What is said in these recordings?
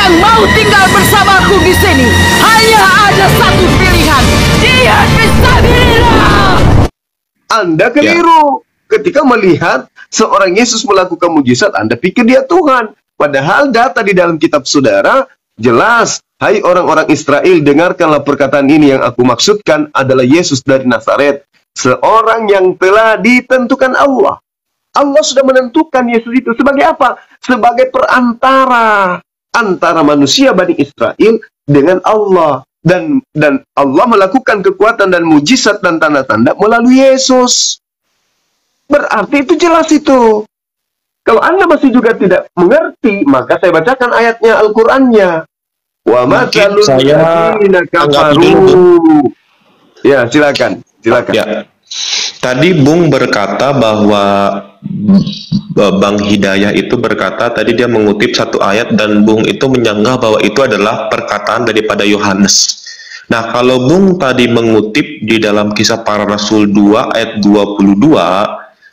yang mau tinggal bersamaku di sini, hanya ada satu pilihan. Dia Fisabilillah. Anda keliru. Ketika melihat seorang Yesus melakukan mujizat, Anda pikir dia Tuhan. Padahal data di dalam kitab saudara jelas. Hai orang-orang Israel, dengarkanlah perkataan ini, yang aku maksudkan adalah Yesus dari Nazaret, seorang yang telah ditentukan Allah. Allah sudah menentukan Yesus itu sebagai apa? Sebagai perantara antara manusia Bani Israel dengan Allah. Dan Allah melakukan kekuatan dan mujizat dan tanda-tanda melalui Yesus. Berarti itu jelas itu. Kalau Anda masih juga tidak mengerti, maka saya bacakan ayatnya, Al-Qur'annya. Wa matalul ladzina kafaru. Ya, silakan. Ya. Tadi Bung berkata bahwa Bang Hidayah itu berkata, tadi dia mengutip satu ayat dan Bung itu menyanggah bahwa itu adalah perkataan daripada Yohanes. Nah, kalau Bung tadi mengutip di dalam Kisah Para Rasul 2 ayat 22,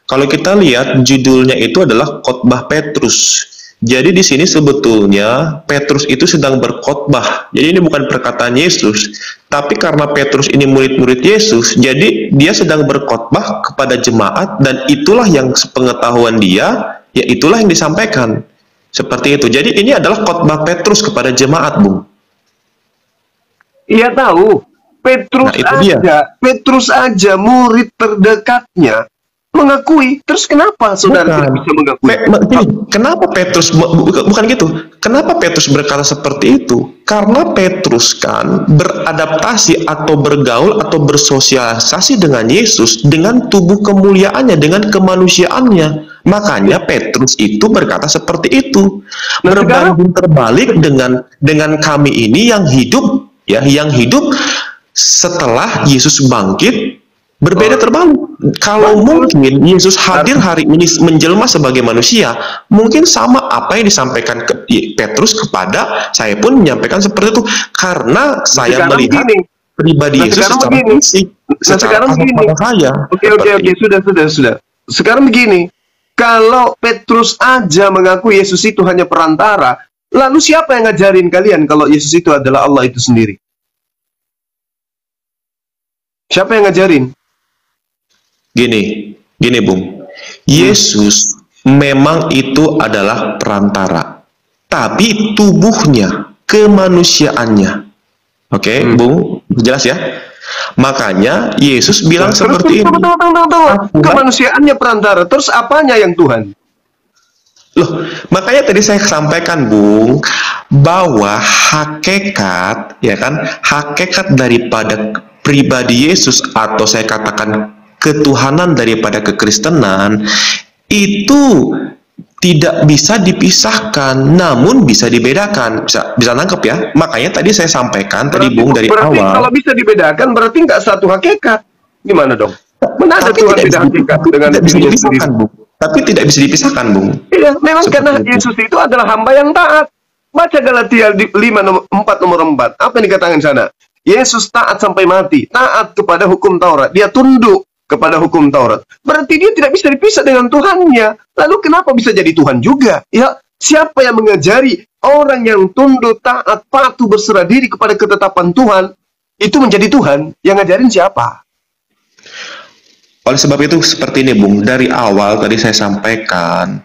kalau kita lihat judulnya itu adalah khotbah Petrus. Jadi di sini sebetulnya Petrus itu sedang berkhotbah. Jadi ini bukan perkataan Yesus, tapi karena Petrus ini murid-murid Yesus, jadi dia sedang berkhotbah kepada jemaat, dan itulah yang sepengetahuan dia, ya itulah yang disampaikan. Seperti itu. Jadi ini adalah khotbah Petrus kepada jemaat, Bung. Iya tahu. Petrus aja murid terdekatnya mengakui. Terus kenapa saudara tidak bisa mengakui? Kenapa Petrus bukan gitu? Kenapa Petrus berkata seperti itu? Karena Petrus kan beradaptasi atau bergaul atau bersosialisasi dengan Yesus dengan tubuh kemuliaannya, dengan kemanusiaannya. Makanya Petrus itu berkata seperti itu. Berbanding terbalik dengan kami ini yang hidup, ya, yang hidup setelah Yesus bangkit. Berbeda terbalik. Kalau mungkin Yesus hadir hari ini menjelma sebagai manusia, mungkin sama apa yang disampaikan ke Petrus kepada saya pun menyampaikan seperti itu, karena saya melihat pribadi Yesus secara fisik, secara saya. Oke, sudah. Sekarang begini, kalau Petrus aja mengaku Yesus itu hanya perantara, lalu siapa yang ngajarin kalian kalau Yesus itu adalah Allah itu sendiri? Siapa yang ngajarin? Gini Bung, Yesus memang itu adalah perantara, tapi tubuhnya, kemanusiaannya, oke, Bung, jelas ya? Makanya Yesus bilang seperti ini. Kemanusiaannya perantara, terus apanya yang Tuhan? Loh, makanya tadi saya sampaikan, Bung, bahwa hakikat, ya kan, hakikat daripada pribadi Yesus, atau saya katakan ketuhanan daripada kekristenan, itu tidak bisa dipisahkan, namun bisa dibedakan. Bisa nangkep ya? Makanya tadi saya sampaikan tadi, Bung, dari awal. Kalau bisa dibedakan, berarti nggak satu hakikat. Gimana dong? Mana ada Tuhan beda hakikat dengan bisa dipisahkan, Bung. Tapi tidak bisa dipisahkan, Bung. Iya, memang karena Yesus itu adalah hamba yang taat. Baca Galatia 5:4 nomor 4. Apa yang dikatakan sana? Yesus taat sampai mati, taat kepada hukum Taurat. Dia tunduk kepada hukum Taurat. Berarti dia tidak bisa dipisah dengan Tuhannya. Lalu kenapa bisa jadi Tuhan juga? Ya, siapa yang mengajari orang yang tunduk, taat, patuh, berserah diri kepada ketetapan Tuhan itu menjadi Tuhan? Yang ngajarin siapa? Oleh sebab itu seperti ini, Bung. Dari awal tadi saya sampaikan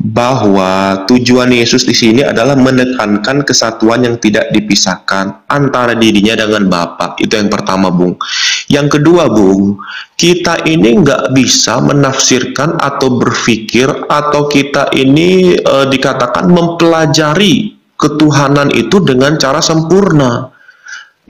bahwa tujuan Yesus di sini adalah menekankan kesatuan yang tidak dipisahkan antara dirinya dengan Bapa. Itu yang pertama, Bung. Yang kedua, Bung, kita ini nggak bisa menafsirkan atau berpikir, atau kita ini dikatakan mempelajari ketuhanan itu dengan cara sempurna.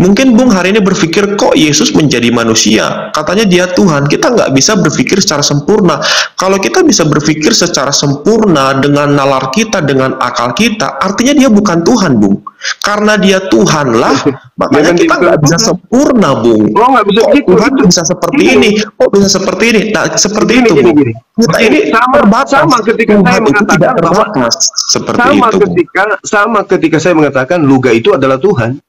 Mungkin Bung hari ini berpikir, kok Yesus menjadi manusia? Katanya dia Tuhan. Kita nggak bisa berpikir secara sempurna. Kalau kita bisa berpikir secara sempurna dengan nalar kita, dengan akal kita, artinya dia bukan Tuhan, Bung. Karena dia Tuhanlah, makanya kita nggak bisa sempurna, Bung. Nggak bisa kok Tuhan bisa seperti ini? Kok bisa seperti ini? Nah, seperti itu, Bung. Kita ini sama ketika saya mengatakan bahwa seperti itu, sama ketika saya mengatakan Luga itu adalah Tuhan.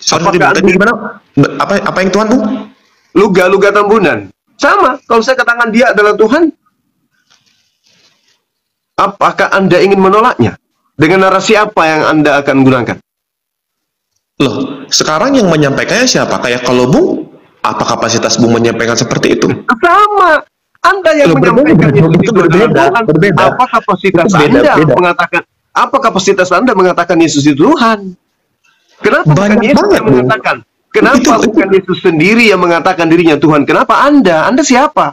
Apa yang Tuhan, Bung? Luga Tambunan. Sama, kalau saya katakan dia adalah Tuhan, apakah Anda ingin menolaknya? Dengan narasi apa yang Anda akan gunakan? Loh, sekarang yang menyampaikannya siapa? Kayak kalau Bung, apa kapasitas Bung menyampaikan seperti itu? Sama. Anda yang Loh, menyampaikan berbeda, itu berbeda, Tuhan. berbeda. Apa kapasitas Itu beda, Anda beda. mengatakan? Apa kapasitas Anda mengatakan Yesus itu Tuhan? Kenapa bukan Banyak Yesus banget, yang Bung. mengatakan? Kenapa Itu- bukan Yesus sendiri yang mengatakan dirinya Tuhan? Kenapa Anda? Anda siapa?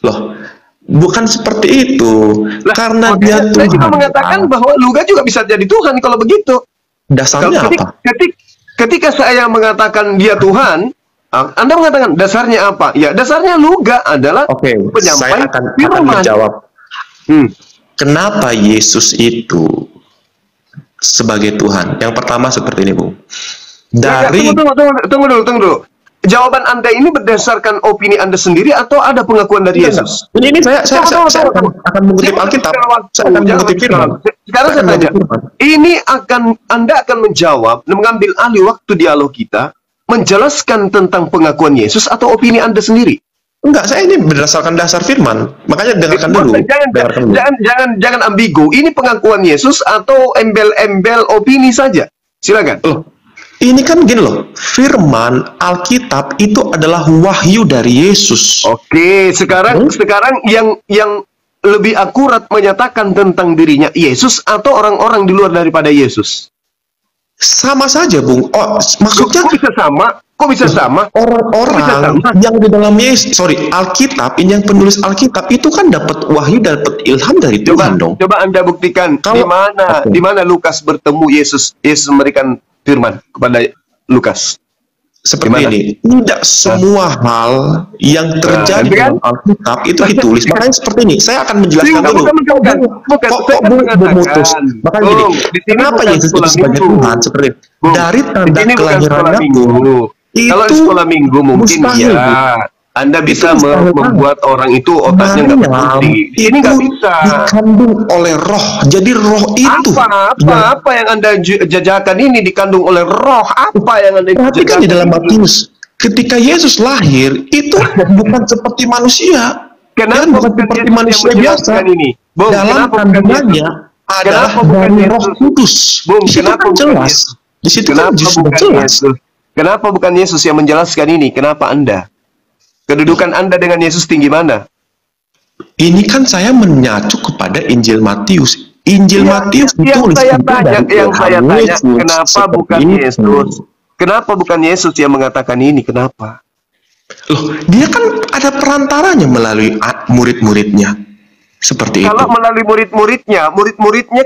Loh, bukan seperti itu. Lah, Karena makanya dia saya Tuhan. juga mengatakan Pak. bahwa Luga juga bisa jadi Tuhan kalau begitu. Dasarnya Ketika, apa? ketika saya mengatakan dia Tuhan, Anda mengatakan dasarnya apa? Ya, dasarnya Luga adalah Oke, penyampai saya akan firman. menjawab. Hmm. Kenapa Yesus itu sebagai Tuhan? Yang pertama seperti ini, Bung. Dari Tunggu dulu. Jawaban Anda ini berdasarkan opini Anda sendiri atau ada pengakuan dari Yesus? Ini saya Tunggu. akan mengutip Jangan Alkitab. bicara waktu, Saya akan jangan mengutip bicara firman. waktu. Sekarang saya tanya, ini Anda akan menjawab, mengambil alih waktu dialog kita, menjelaskan tentang pengakuan Yesus atau opini Anda sendiri? Enggak, saya ini berdasarkan dasar firman. Makanya dengarkan dulu. Dengarkan dulu. Jangan ambigu. Ini pengakuan Yesus atau embel-embel opini saja? Silakan. Loh, ini kan gini loh, firman Alkitab itu adalah wahyu dari Yesus. Oke, sekarang yang lebih akurat menyatakan tentang dirinya Yesus atau orang-orang di luar daripada Yesus? Sama saja, Bung. Oh, maksudnya Kok bisa sama? Kok bisa sama? orang-orang yang di dalam Alkitab, ini yang penulis Alkitab itu kan dapat wahyu, dapat ilham dari Tuhan dong. Coba Anda buktikan Kalau- di mana Lukas bertemu Yesus memberikan firman kepada Lukas. Seperti Gimana? ini, tidak semua hal yang terjadi Nah, dalam Alkitab itu ditulis. Makanya seperti ini, saya akan menjelaskan dulu. Bukan. Kok Saya kan Bung mengatakan, memutus? Makanya gini, Bung, di sini kenapa bukan Yesus itu sekolah sebagai minggu. Tuhan? Seperti ini. Bung, Dari di tanda sini bukan kelahirannya sekolah minggu. Kalau di itu sekolah minggu mungkin mustahil, ya. Anda bisa Itu mustahil membuat orang itu otaknya nggak Maryam berfungsi. Ini nggak itu bisa. dikandung oleh roh. Jadi roh itu Apa yang Anda jajakan ini dikandung oleh roh? Apa yang Anda perhatikan di dalam ini? Matius. Ketika Yesus lahir itu bukan seperti manusia. Kenapa Dan bukan bukan seperti Yesus manusia yang biasa. menjelaskan ini? Bung, Dalam kenapa bukan kandungannya Yesus? adalah Kenapa bukan dari Yesus? Roh Kudus. Bung, Di situ kenapa kan bukan jelas. Yesus? Di situ kan Kenapa justru bukan jelas. Yesus? Kenapa bukan Yesus yang menjelaskan ini? Kenapa Anda? Kedudukan Anda dengan Yesus tinggi mana? Ini kan saya menyacu kepada Injil Matius. Injil Matius yang ditulis saya itu tanya, dari yang Tuhan saya tanya, Yesus. kenapa Seperti bukan itu. Yesus? Kenapa bukan Yesus yang mengatakan ini? Kenapa? Loh, dia kan ada perantaranya melalui murid-muridnya. Seperti itu. Kalau melalui murid-muridnya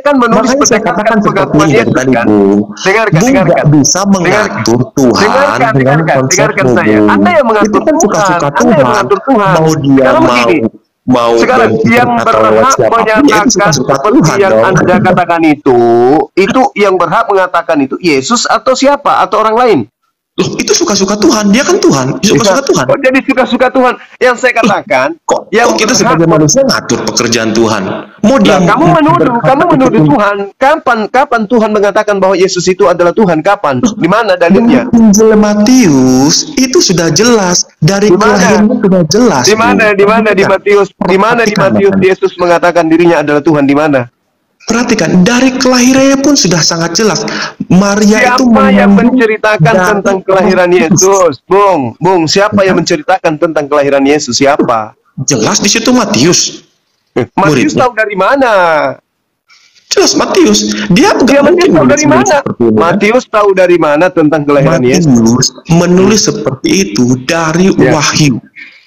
kan menulis Makanya saya katakan seperti pengakuan ini Yesus tadi, kan? Bung. Dengarkan. Nggak bisa mengatur Tuhan dengan Dengarkan konsepmu, saya. Bung. Anda yang mengatur Itu kan suka-suka Tuhan. Anda yang mengatur Tuhan. Mau dia Sekarang begini. mau Sekarang ganti yang berkata lewat berhak siapapun, ya itu menyatakan suka-suka seperti Tuhan yang dong. Anda katakan itu yang berhak mengatakan itu Yesus atau siapa atau orang lain? Loh, itu suka-suka Tuhan. Dia kan Tuhan. Suka-suka Tuhan. Kok jadi suka-suka Tuhan? Yang saya katakan, Kok yang kita berhak- sebagai manusia ngatur pekerjaan Tuhan? Mau dia Nah, kamu menuduh berkata Tuhan. Kapan Tuhan mengatakan bahwa Yesus itu adalah Tuhan? Kapan? Di mana dalilnya? Injil Matius itu sudah jelas dari Di mana? kelahirannya sudah jelas. Di mana di Matius? Di mana di Matius Yesus mengatakan dirinya adalah Tuhan? Di mana? Perhatikan, dari kelahirannya pun sudah sangat jelas. Maria itu Siapa yang mengandung menceritakan dari tentang kelahiran Roh Kudus. Yesus? Bung, siapa yang menceritakan tentang kelahiran Yesus? Siapa? Jelas di situ Matius. Matius Muridnya. tahu dari mana? Jelas Matius. Dia nggak mungkin Matius tahu menulis dari mana? seperti ini, kan? Matius tahu dari mana tentang kelahiran Yesus? Matius menulis seperti itu dari Ya. wahyu.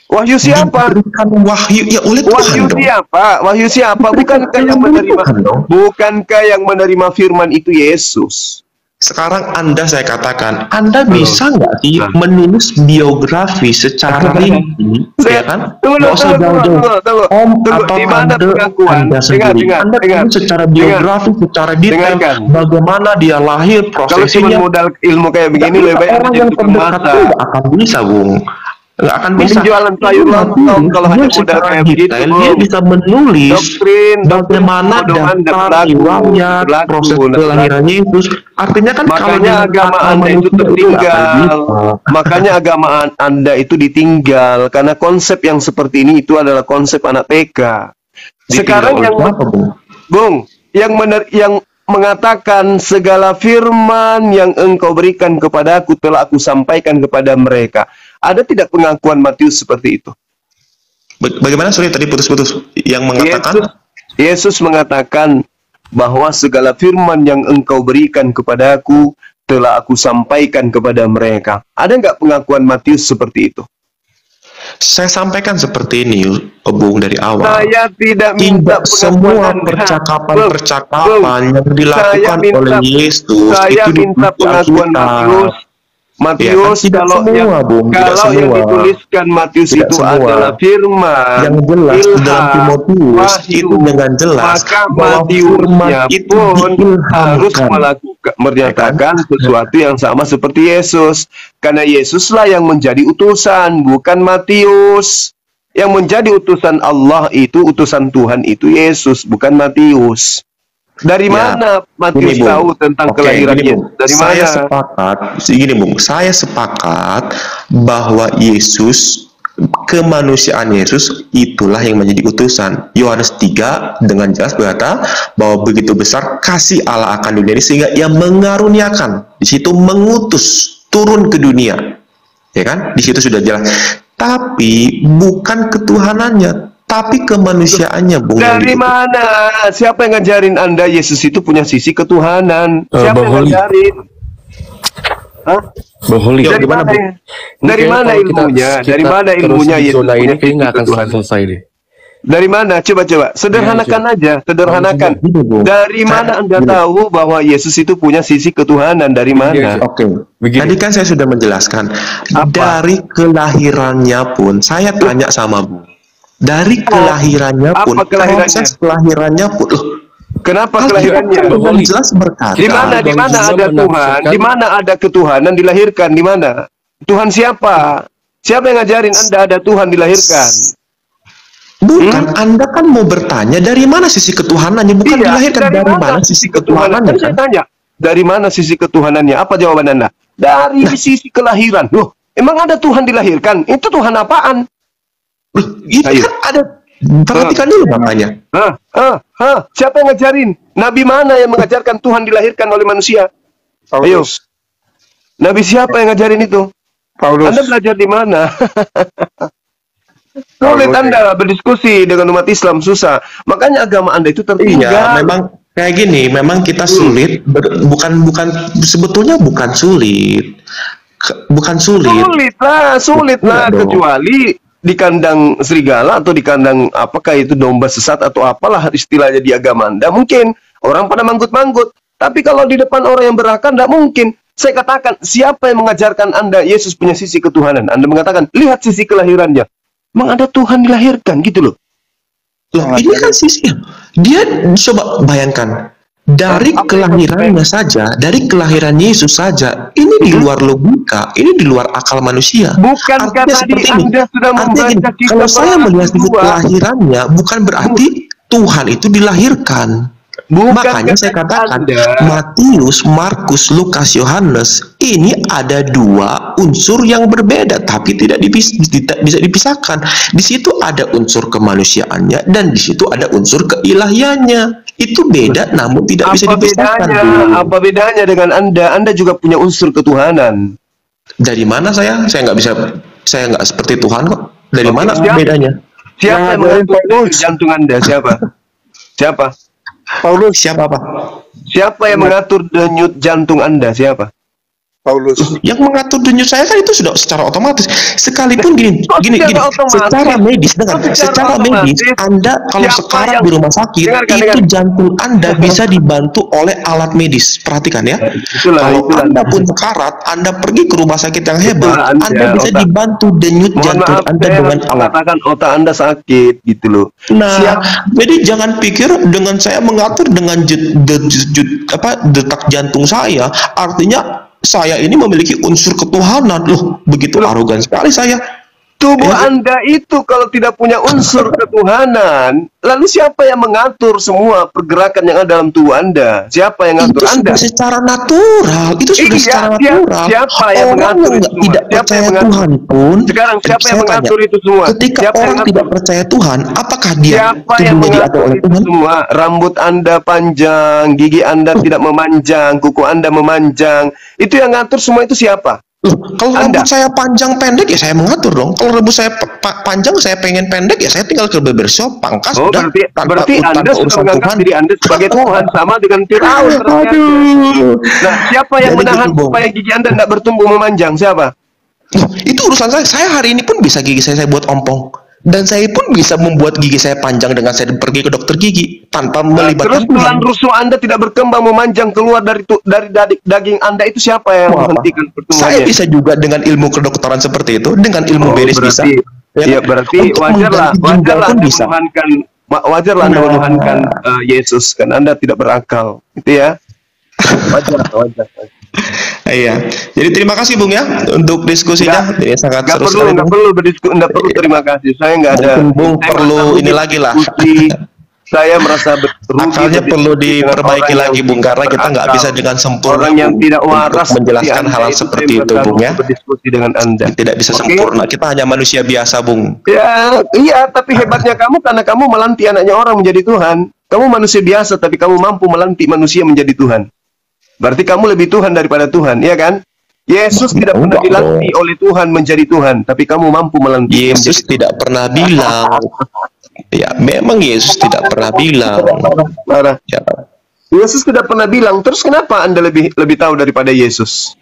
Wahyu siapa? Diberikan wahyu ya oleh Wahyu Tuhan dong. siapa? Wahyu siapa? Bukankah yang menerima? Tuhan dong. Bukankah yang menerima firman itu Yesus? Sekarang saya katakan, Anda bisa nggak sih Nah. menulis biografi secara rinci, ya kan? Nggak usah jauh-jauh. Om atau Di mana Tante pengakuan? Anda sendiri. Anda tulis secara biografi, secara detail, Dengarkan. bagaimana dia lahir, Kalau cuma prosesinya. modal ilmu kayak begini, lebih baik orang jadi yang tukang terdekat masak. itu nggak akan bisa, Bung. Nggak akan bisa. Mending jualan sayur lontong kalau hanya modal secara kayak begitu, detail, Bung. dia bisa menulis Doktrin bagaimana bodohan daftar riwayat berlaku. proses kelahiran Yesus. Artinya kan kalau Makanya dengan agama kata Anda itu manusia nggak akan tertinggal. bisa. Makanya agama Anda itu ditinggal karena konsep yang seperti ini itu adalah konsep anak TK. Sekarang Ditinggal yang oleh apa, Bung? Bung, yang mengatakan segala firman yang engkau berikan kepadaku telah aku sampaikan kepada mereka. Ada tidak pengakuan Matius seperti itu? Bagaimana? Sorry, tadi putus-putus. Yang mengatakan? Yesus mengatakan bahwa segala firman yang engkau berikan kepadaku telah aku sampaikan kepada mereka. Ada nggak pengakuan Matius seperti itu? Saya sampaikan seperti ini, Bung, dari awal. Saya tidak minta semua percakapan yang dilakukan oleh Yesus saya itu minta pengakuan Matius. Ya, kan? Kalau yang dituliskan Matius itu adalah firman yang jelas ilham, dalam Timotius itu dengan jelas maka bahwa Matiusnya itu pun harus diilhamkan, menyatakan sesuatu yang sama seperti Yesus, karena Yesuslah yang menjadi utusan, bukan Matius. Yang menjadi utusan Allah itu, utusan Tuhan itu Yesus, bukan Matius. Dari mana Matius tahu tentang kelahiran Yesus? Dari mana? Saya sepakat bahwa Yesus, kemanusiaan Yesus itulah yang menjadi utusan. Yohanes 3 dengan jelas berkata bahwa begitu besar kasih Allah akan dunia ini sehingga ia mengaruniakan, di situ mengutus turun ke dunia. Ya kan? Di situ sudah jelas. Tapi bukan ketuhanannya, tapi kemanusiaannya, Bung. Dari mana? Siapa yang ngajarin Anda Yesus itu punya sisi ketuhanan? Siapa yang ngajarin? Hah? Boholi. Dari mana? Dari mana ilmunya? Dari mana ilmunya Yesus punya sisi ketuhanan? Dari mana? Coba. Sederhanakan aja. Sederhanakan. Dari mana Anda tahu bahwa Yesus itu punya sisi ketuhanan? Dari mana? Oke. Tadi kan saya sudah menjelaskan. Dari kelahirannya pun, saya tanya sama Bu. Dari kelahirannya pun, proses kelahirannya pun, kenapa kelahirannya? Jelas berkata. Di mana ada Tuhan? Di mana ada ketuhanan dilahirkan? Di mana? Tuhan siapa? Siapa yang ngajarin Anda ada Tuhan dilahirkan? Bukan, Anda kan mau bertanya dari mana sisi ketuhanannya, bukan dilahirkan. Dari mana sisi ketuhanannya? Kan saya tanya, dari mana sisi ketuhanannya? Apa jawaban Anda? Dari sisi kelahiran. Loh, emang ada Tuhan dilahirkan? Itu Tuhan apaan? Itu kan ada. Perhatikan dulu makanya. Siapa yang ngajarin? Nabi mana yang mengajarkan Tuhan dilahirkan oleh manusia? Ayo. Nabi siapa yang ngajarin itu? Paulus. Anda belajar di mana? Sulit Anda berdiskusi dengan umat Islam, susah. Makanya agama Anda itu tertinggal. Iya, memang kayak gini, memang kita sulit, sebetulnya bukan sulit. Sulit lah, kecuali di kandang serigala atau di kandang apakah itu domba sesat atau apalah istilahnya di agama Anda. Mungkin orang pada manggut-manggut. Tapi kalau di depan orang yang berakal, tidak mungkin. Saya katakan, siapa yang mengajarkan Anda Yesus punya sisi ketuhanan? Anda mengatakan, lihat sisi kelahirannya. Memang ada Tuhan dilahirkan, gitu loh. Ini kan sisi. Dia coba bayangkan. Dari kelahirannya saja, dari kelahiran Yesus saja, ini di luar logika, ini di luar akal manusia. Bukan karena Anda sudah membaca kitab. Kalau saya melihat sisi kelahirannya, bukan berarti Tuhan itu dilahirkan. Makanya saya katakan Matius, Markus, Lukas, Yohanes ini ada dua unsur yang berbeda, tapi tidak bisa dipisahkan. Di situ ada unsur kemanusiaannya dan di situ ada unsur keilahiannya. Itu beda, namun tidak bisa dipisahkan. Apa bedanya dengan Anda? Anda juga punya unsur ketuhanan. Dari mana saya? Saya nggak seperti Tuhan kok. Dari mana bedanya? Siapa yang mengatur jantung Anda? Siapa? Paulus. Siapa apa? Siapa yang mengatur denyut jantung Anda? Siapa? Paulus. Yang mengatur denyut saya kan itu sudah secara otomatis. Sekalipun gini, secara medis, secara medis, Anda kalau sekarang di rumah sakit, itu jantung Anda bisa dibantu oleh alat medis. Perhatikan ya. Kalau Anda pun sekarat, Anda pergi ke rumah sakit yang hebat, Anda bisa dibantu denyut jantung Anda dengan alat. Katakan otak Anda sakit, gitu loh. Nah, jadi jangan pikir dengan saya mengatur dengan detak jantung saya, artinya saya ini memiliki unsur ketuhanan. Loh, begitu arogan sekali saya. Tubuh Anda itu kalau tidak punya unsur ketuhanan, lalu siapa yang mengatur semua pergerakan yang ada dalam tubuh Anda? Siapa yang mengatur Anda? Sudah secara natural. Itu sudah secara natural. Siapa yang mengatur itu semua? Tidak percaya Tuhan pun. Sekarang siapa yang mengatur itu semua? Ketika orang tidak percaya Tuhan, apakah dia siapa yang mengatur itu semua? Rambut Anda panjang, gigi Anda tidak memanjang, kuku Anda memanjang. Itu yang ngatur semua itu siapa? Kalau rambut saya panjang pendek ya saya mengatur dong. Kalau rambut saya panjang saya pengen pendek ya saya tinggal ke barbershop pangkas. Oh, udah, berarti Anda sudah menganggap diri Anda sebagai Tuhan, sama dengan Firaun. Nah, siapa yang menahan supaya gigi Anda tidak bertumbuh memanjang? Siapa? Itu urusan saya. Saya hari ini pun bisa gigi saya buat ompong. Dan saya pun bisa membuat gigi saya panjang dengan saya pergi ke dokter gigi tanpa melibatkan terus tulang rusuk Anda tidak berkembang memanjang keluar dari daging Anda, itu siapa yang menghentikan pertumbuhannya? Saya bisa juga dengan ilmu kedokteran seperti itu, dengan ilmu medis bisa. Ya, berarti wajarlah Anda menuhankan Yesus, kan Anda tidak berakal, itu ya. Wajar. Iya. Jadi terima kasih Bung ya untuk diskusinya. Ini sangat seru sekali. Nggak perlu terima kasih. Saya nggak ada. Bung perlu ini lagi lah. Saya merasa akalnya perlu diperbaiki lagi Bung, karena kita nggak bisa dengan sempurna orang yang tidak waras menjelaskan hal seperti itu Bung ya. Berdiskusi dengan Anda. Tidak bisa sempurna. Kita hanya manusia biasa Bung. Ya, iya. Tapi hebatnya kamu karena kamu melantik anaknya orang menjadi Tuhan. Kamu manusia biasa tapi kamu mampu melantik manusia menjadi Tuhan. Berarti kamu lebih Tuhan daripada Tuhan, ya kan? Yesus tidak pernah dilantik oleh Tuhan menjadi Tuhan, tapi kamu mampu melantik. Yesus tidak pernah bilang. Ya, memang Yesus tidak pernah bilang. Ya. Yesus tidak pernah bilang. Terus kenapa Anda lebih tahu daripada Yesus?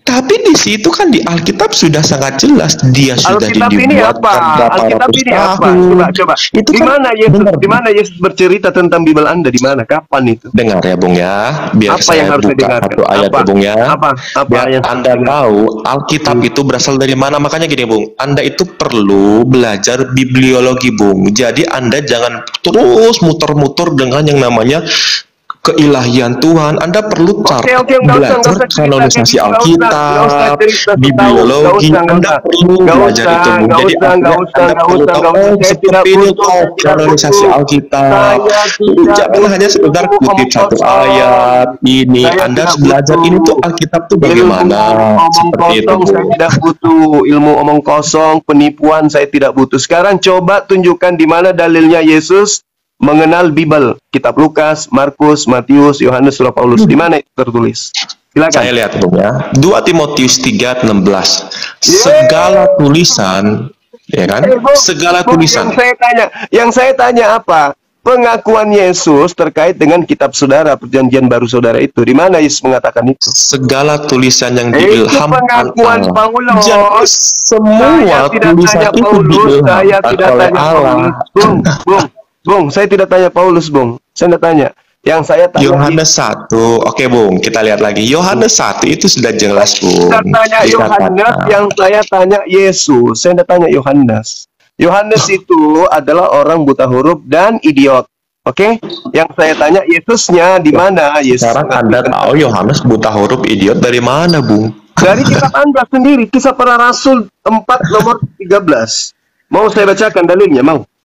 Tapi di situ kan di Alkitab sudah sangat jelas dia sudah Alkitab ini apa? Alkitab ini apa? Coba. Itu di mana Yesus bercerita tentang Bible Anda? Di mana? Kapan itu? Dengar ya Bung ya. Biar apa saya yang harus buka satu ayat ya Bung ya. Apa biar yang Anda tahu Alkitab itu berasal dari mana. Makanya gini Bung, Anda itu perlu belajar bibliologi Bung. Jadi Anda jangan terus muter-muter dengan yang namanya keilahian Tuhan. Anda perlu belajar kanonisasi Alkitab, bibliologi. Anda perlu belajar itu. Jadi Anda perlu tahu seperti ini kanonisasi Alkitab. Jangan hanya sekedar kutip satu ayat ini. Anda harus belajar ini tuh Alkitab tuh bagaimana. Seperti itu. Saya tidak butuh ilmu omong kosong, penipuan saya tidak butuh. Sekarang coba tunjukkan di mana dalilnya Yesus mengenal Bible, kitab Lukas, Markus, Matius, Yohanes, Surah Paulus. Di mana itu tertulis? Silakan. Saya lihat Bung ya. 2 Timotius 3:16. Segala tulisan, ya kan? Segala tulisan. Yang saya tanya apa? Pengakuan Yesus terkait dengan kitab saudara, perjanjian baru saudara itu. Di mana Yesus mengatakan itu? Segala tulisan yang diilhamkan pengakuan Paulus. Jadi semua tulisan itu diilhamkan oleh Allah. Bung, saya tidak tanya Paulus, Bung. Saya tidak tanya. Yang saya tanya Yohanes 1. Oke, Bung, kita lihat lagi. Yohanes 1 itu sudah jelas, Bung. Saya tanya Yohanes, yang saya tanya Yesus. Saya tidak tanya Yohanes. Yohanes itu adalah orang buta huruf dan idiot. Oke? Yang saya tanya Yesusnya di mana? Yesus. Sekarang Anda tahu Yohanes buta huruf idiot dari mana, Bung? Dari kitab Anda sendiri, Kisah Para Rasul 4 nomor 13. Mau saya bacakan dalilnya, mau?